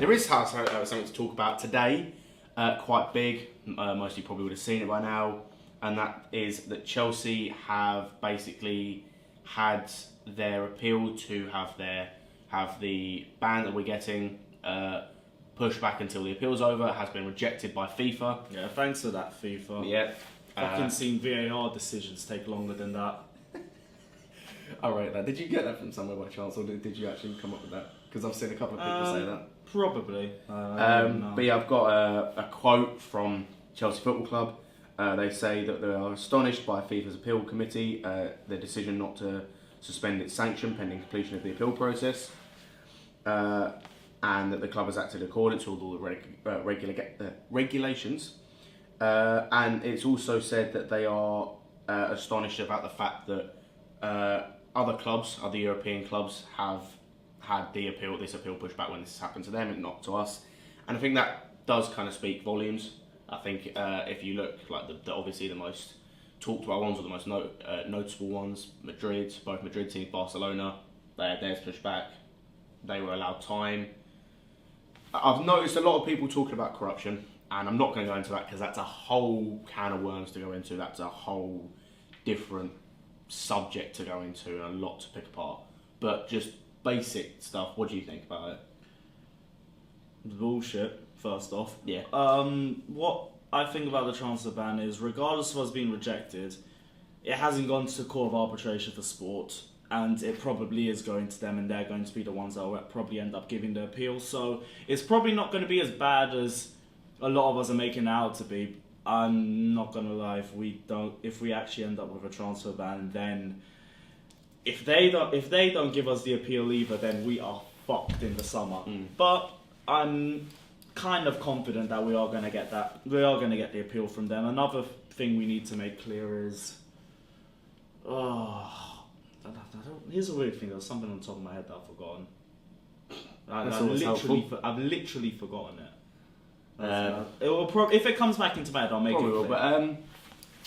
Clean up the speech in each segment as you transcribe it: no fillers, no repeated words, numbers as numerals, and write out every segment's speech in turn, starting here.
there is something to talk about today, quite big. Most of you probably would have seen it by now, and that is that Chelsea have basically had their appeal to have the ban that we're getting pushed back until the appeal's over. It has been rejected by FIFA. Yeah, thanks for that, FIFA. Yeah. Fucking seen VAR decisions take longer than that. I rate that. Did you get that from somewhere by chance, or did you actually come up with that? Because I've seen a couple of people say that. Probably. But yeah, I've got a quote from Chelsea Football Club. They say that they are astonished by FIFA's appeal committee, their decision not to suspend its sanction pending completion of the appeal process, and that the club has acted according to all the regulations. And it's also said that they are astonished about the fact that other European clubs, have had this appeal pushed back when this has happened to them and not to us. And I think that does kind of speak volumes. I think if you look, like obviously the most talked about ones, or the most noticeable ones, both Madrid teams, Barcelona, they had theirs pushed back. They were allowed time. I've noticed a lot of people talking about corruption, and I'm not going to go into that because that's a whole can of worms to go into. That's a whole different subject to go into and a lot to pick apart. But just basic stuff, what do you think about it? Bullshit, first off. Yeah. What I think about the transfer ban is, regardless of us being rejected, it hasn't gone to the Court of Arbitration for Sport, and it probably is going to them, and they're going to be the ones that will probably end up giving the appeal. So it's probably not going to be as bad as a lot of us are making it out to be. I'm not gonna lie, if we actually end up with a transfer ban, then if they don't give us the appeal either, then we are fucked in the summer. But I'm kind of confident that we are gonna get that. We are gonna get the appeal from them. Another thing we need to make clear is, here's a weird thing. There was something on the top of my head that I've forgotten. I've literally forgotten it. It will if it comes back into my head, I'll make it clear. But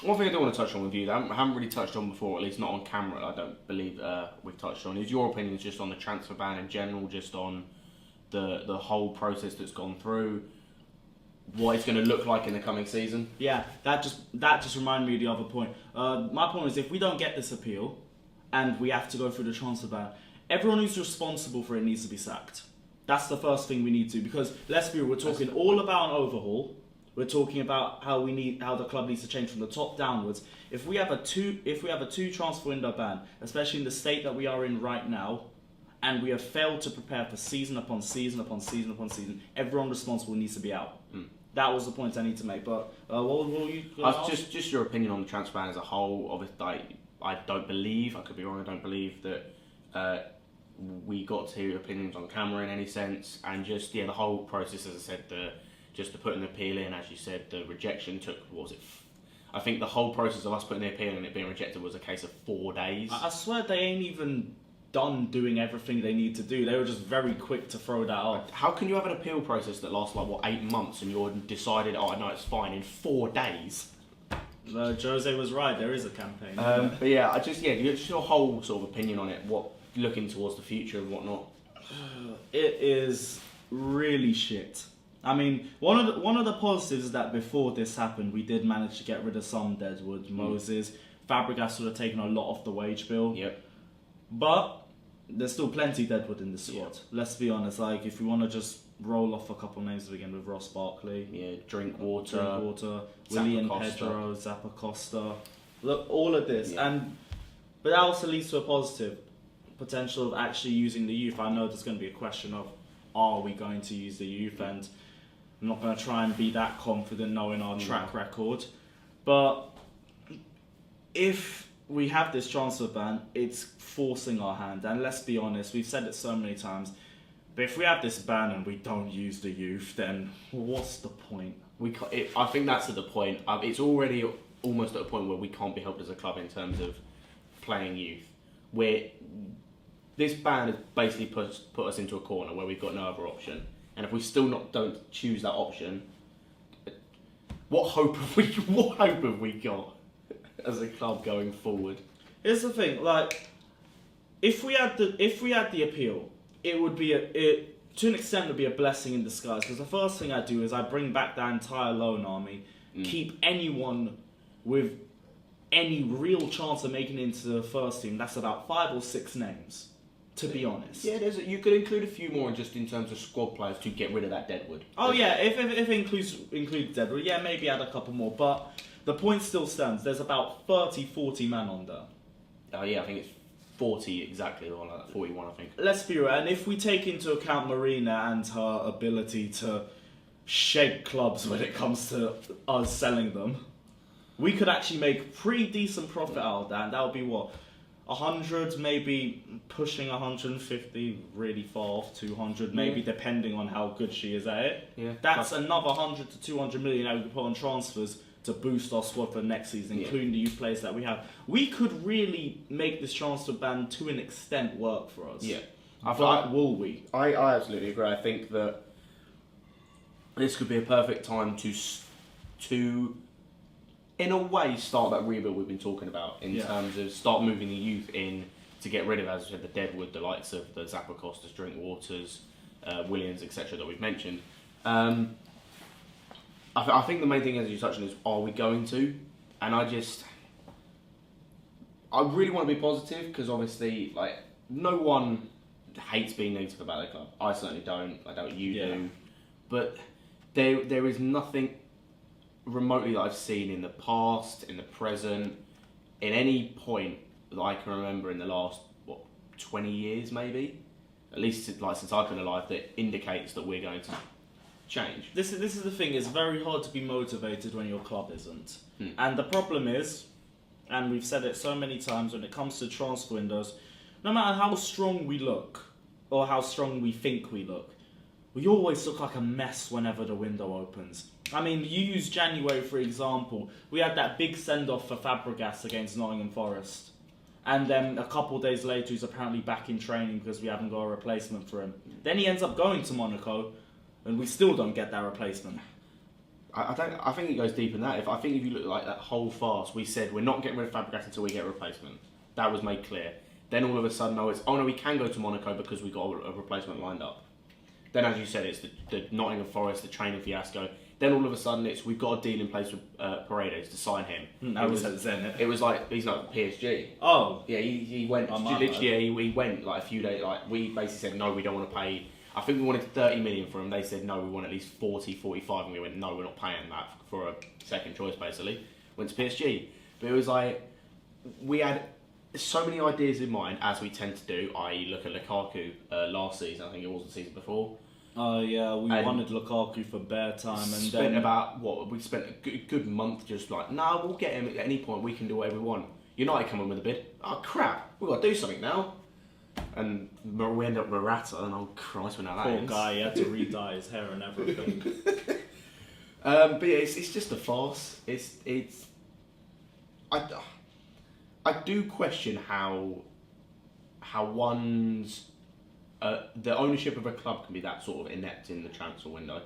one thing I do want to touch on with you that I haven't really touched on before, at least not on camera, I don't believe we've touched on, is your opinions just on the transfer ban in general, just on the whole process that's gone through, what it's going to look like in the coming season. Yeah, that just reminded me of the other point. My point is, if we don't get this appeal and we have to go through the transfer ban, everyone who's responsible for it needs to be sacked. That's the first thing we need to, because let's be real, we're talking all about an overhaul. We're talking about how the club needs to change from the top downwards. If we have a two transfer window ban, especially in the state that we are in right now, and we have failed to prepare for season upon season upon season upon season, everyone responsible needs to be out. That was the point I need to make. But what were you going to ask? Just your opinion on the transfer ban as a whole. Obviously, I don't believe, I could be wrong, I don't believe that we got to hear your opinions on camera in any sense, and just the whole process, as I said, just to put an appeal in, as you said, the rejection took, what was it? I think the whole process of us putting the appeal and it being rejected was a case of 4 days. I swear they ain't even done doing everything they need to do. They were just very quick to throw that off. How can you have an appeal process that lasts 8 months and you're decided, oh no, it's fine in 4 days? Jose was right. There is a campaign. But yeah, just your whole sort of opinion on it. What, looking towards the future and whatnot. It is really shit. I mean, one of the positives is that before this happened, we did manage to get rid of some deadwood. Moses, Fabregas would have taken a lot off the wage bill. Yep. But there's still plenty deadwood in the squad. Yep. Let's be honest. Like, if we want to just roll off a couple names to begin with, Ross Barkley. Yeah, Drinkwater. Willian Pedro, Zappacosta. Look, all of this. Yeah. But that also leads to a positive potential of actually using the youth. I know there's going to be a question of, are we going to use the youth? And I'm not going to try and be that confident knowing our track record. But if we have this transfer ban, it's forcing our hand. And let's be honest, we've said it so many times, but if we have this ban and we don't use the youth, then what's the point? I think that's at the point. It's already almost at a point where we can't be helped as a club in terms of playing youth. This ban has basically put us into a corner where we've got no other option. And if we still don't choose that option, what hope have we got as a club going forward? Here's the thing, like, if we had the appeal, it would be to an extent, it'd be a blessing in disguise, because the first thing I do is I bring back that entire loan army, keep anyone with any real chance of making it into the first team. That's about 5 or 6 names, to be honest. Yeah, you could include a few more just in terms of squad players to get rid of that deadwood. Oh yeah, if it includes Deadwood, yeah, maybe add a couple more. But the point still stands. There's about 30, 40 man on there. Oh yeah, I think it's 40 exactly, or like 41, I think. Let's be real, and if we take into account Marina and her ability to shake clubs when it comes to us selling them, we could actually make pretty decent profit out of that, and that would be what? 100, maybe pushing 150, really far off 200, maybe depending on how good she is at it. Yeah. That's another 100 to 200 million that we could put on transfers to boost our squad for next season, including the youth players that we have. We could really make this transfer ban to an extent work for us. Yeah. But will we? I absolutely agree. I think that this could be a perfect time to in a way, start that rebuild we've been talking about in terms of start moving the youth in to get rid of, as I said, the Deadwood, the likes of the Zappa-Costas, Drinkwaters, Williams, etc. that we've mentioned. I think the main thing, as you touched on, is are we going to? And I really want to be positive because obviously, like, no one hates being negative about their club. I certainly don't. I doubt you do. But there is nothing remotely that I've seen in the past, in the present, in any point that I can remember in the last 20 years maybe, at least since I've been alive, that indicates that we're going to change. This is the thing. It's very hard to be motivated when your club isn't, and the problem is, and we've said it so many times, when it comes to transfer windows, no matter how strong we look or how strong we think we look, we always look like a mess whenever the window opens. I mean, you use January for example. We had that big send-off for Fabregas against Nottingham Forest. And then a couple of days later, he's apparently back in training because we haven't got a replacement for him. Then he ends up going to Monaco, and we still don't get that replacement. I think it goes deeper than that. I think if you look at like that whole farce, we said we're not getting rid of Fabregas until we get a replacement. That was made clear. Then all of a sudden, we can go to Monaco because we got a replacement lined up. Then, as you said, it's the Nottingham Forest, the training fiasco. Then all of a sudden, we've got a deal in place with Paredes to sign him. That was at Zenit. It was like he's not PSG. Oh, yeah, he went. He went like a few days. Like we basically said no, we don't want to pay. I think we wanted 30 million for him. They said no, we want at least 40, 45, and we went no, we're not paying that for a second choice. Basically, went to PSG. But it was like we had so many ideas in mind, as we tend to do. I.e., look at Lukaku last season. I think it was the season before. Oh yeah, we wanted Lukaku for bare time, and spent we spent a good month just like, no, we'll get him at any point. We can do whatever we want. United come in with a bid. Oh crap, we've got to do something now. And we end up with Morata, and oh Christ, we know that. Poor guy, he had to re-dye his hair and everything. But yeah, it's just a farce. I do question how one's the ownership of a club can be that sort of inept in the transfer window.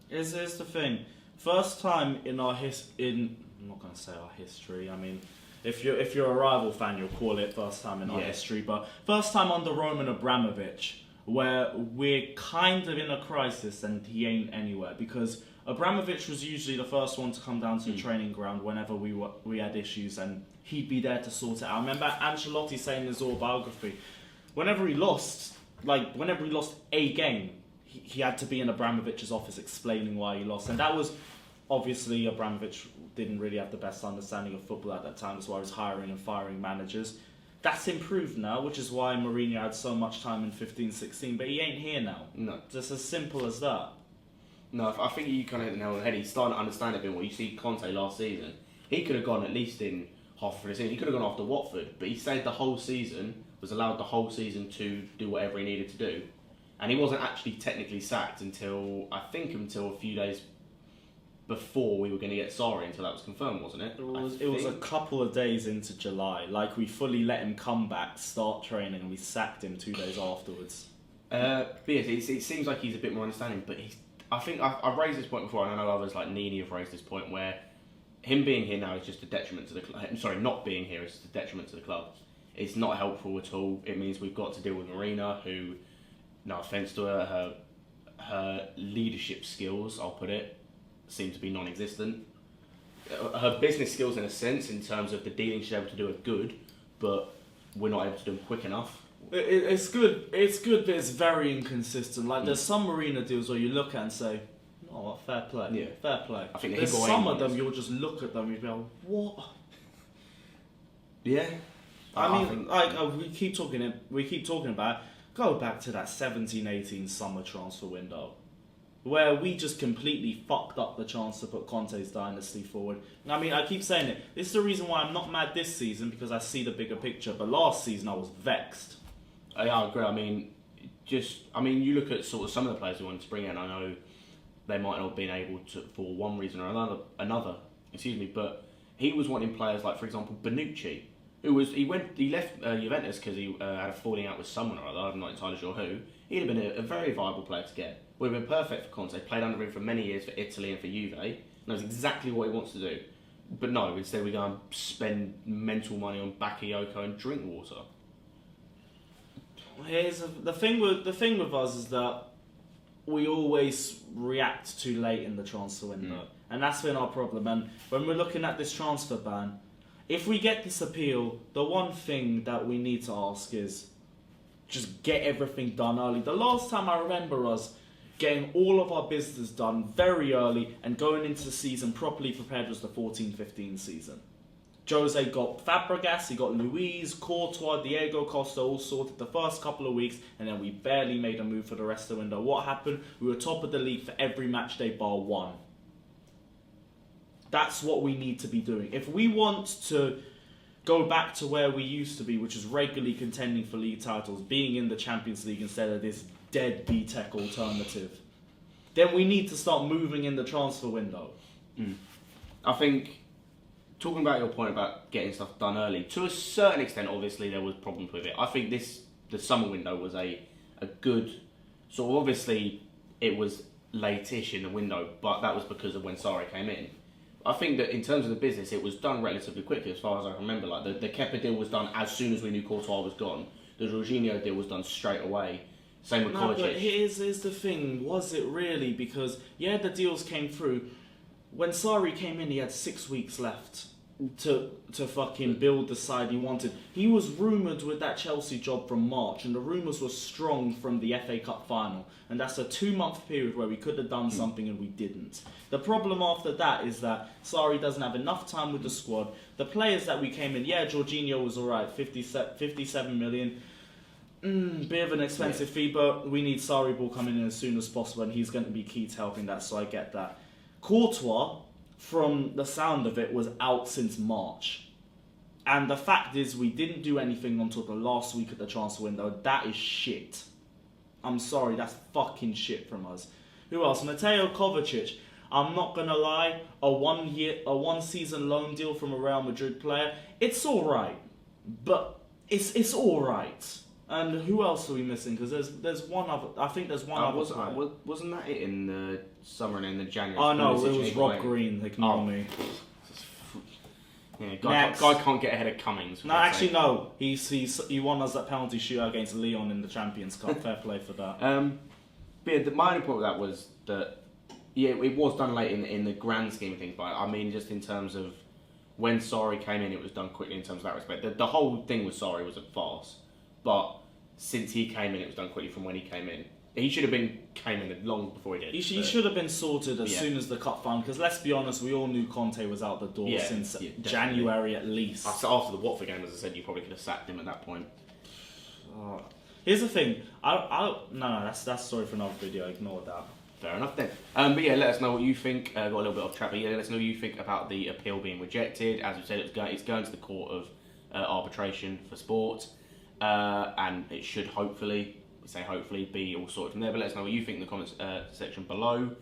Here's the thing. First time in our I'm not going to say our history. I mean, if you're a rival fan, you'll call it first time in our history. But first time under Roman Abramovich, where we're kind of in a crisis and he ain't anywhere, because Abramovich was usually the first one to come down to the training ground whenever we had issues, and he'd be there to sort it out. I remember Ancelotti saying in his autobiography, whenever he lost a game, he had to be in Abramovich's office explaining why he lost. And that was, obviously, Abramovich didn't really have the best understanding of football at that time, as well as hiring and firing managers. That's improved now, which is why Mourinho had so much time in 15-16, but he ain't here now. No. Just as simple as that. No, I think you kind of hit the nail on the head. He's starting to understand a bit more. You see Conte last season, he could have gone at least in half of the season. He could have gone after Watford, but he stayed the whole season, was allowed the whole season to do whatever he needed to do. And he wasn't actually technically sacked until a few days before we were going to get Sarri, until that was confirmed, wasn't it? It was a couple of days into July. Like, we fully let him come back, start training, and we sacked him 2 days afterwards. But yes, it seems like he's a bit more understanding, but I think I've raised this point before, and I know others like Nini have raised this point, where him being here now is just a detriment to the club. Sorry, not being here is just a detriment to the club. It's not helpful at all. It means we've got to deal with Marina, who no offence to her, her leadership skills, I'll put it, seem to be non-existent. Her business skills, in a sense, in terms of the dealing she's able to do, are good, but we're not able to do them quick enough. It's good, but it's very inconsistent. Like, there's some marina deals where you look at and say, oh, fair play. Yeah. Fair play. I think there's some of them you'll just look at them and you'll be like, what? Yeah. I mean, we keep talking about, go back to that 17-18 summer transfer window, where we just completely fucked up the chance to put Conte's dynasty forward. And I mean, I keep saying it. This is the reason why I'm not mad this season, because I see the bigger picture. But last season I was vexed. I agree. I mean, you look at sort of some of the players who wanted to bring in. I know they might not have been able to, for one reason or another. But he was wanting players like, for example, Bonucci, he left Juventus because he had a falling out with someone or other. I'm not entirely sure who. He'd have been a very viable player to get. Would have been perfect for Conte. Played under him for many years for Italy and for Juve. Knows exactly what he wants to do. But no, instead we go and spend mental money on Bakayoko and drink water. The thing with us is that we always react too late in the transfer window, and that's been our problem. And when we're looking at this transfer ban, if we get this appeal, the one thing that we need to ask is just get everything done early. The last time I remember us getting all of our business done very early and going into the season properly prepared was the 14-15 season. Jose got Fabregas, he got Luis, Courtois, Diego Costa all sorted the first couple of weeks, and then we barely made a move for the rest of the window. What happened? We were top of the league for every match day bar one. That's what we need to be doing. If we want to go back to where we used to be, which is regularly contending for league titles, being in the Champions League instead of this dead B-Tech alternative, then we need to start moving in the transfer window. I think, talking about your point about getting stuff done early, to a certain extent, obviously, there was problems with it. I think the summer window was a good, sort of, obviously, it was late-ish in the window, but that was because of when Sarri came in. I think that in terms of the business, it was done relatively quickly, as far as I remember. Like the Kepa deal was done as soon as we knew Courtois was gone. The Jorginho deal was done straight away. Same with Kovacic. But here's the thing. Was it really? Because, yeah, the deals came through. When Sarri came in, he had 6 weeks left to fucking build the side he wanted. He was rumoured with that Chelsea job from March, and the rumours were strong from the FA Cup final. And that's a 2-month period where we could have done something and we didn't. The problem after that is that Sarri doesn't have enough time with the squad. The players that we came in, yeah, Jorginho was alright, 57 million. Bit of an expensive fee, but we need Sarri ball coming in as soon as possible, and he's going to be key to helping that, so I get that. Courtois, from the sound of it, was out since March. And the fact is, we didn't do anything until the last week of the transfer window. That is shit. I'm sorry, that's fucking shit from us. Who else? Mateo Kovacic. I'm not gonna lie, a one season loan deal from a Real Madrid player, it's alright. But it's alright. And who else are we missing? Because there's one other. I think there's one other. Wasn't that it in the summer and in the January? Oh no, it was Rob Green. Ignore me. Yeah, guy can't get ahead of Cummings. No, actually no. He won us that penalty shootout against Lyon in the Champions Cup. Fair play for that. But yeah, my only point with that was that it was done late in the grand scheme of things. But I mean, just in terms of when Sarri came in, it was done quickly in terms of that respect. The whole thing with Sarri was a farce. But since he came in, it was done quickly from when he came in. He should have came in long before he did. He should have been sorted as soon as the cup final, because let's be honest, we all knew Conte was out the door since January at least. After the Watford game, as I said, you probably could have sacked him at that point. Here's the thing. No, that's a story for another video. Ignore that. Fair enough then. But yeah, let us know what you think. Got a little bit off track, but yeah, let us know what you think about the appeal being rejected. As we said, it's going to the Court of Arbitration for Sport. And it should hopefully be all sorted from there. But let us know what you think in the comments section below.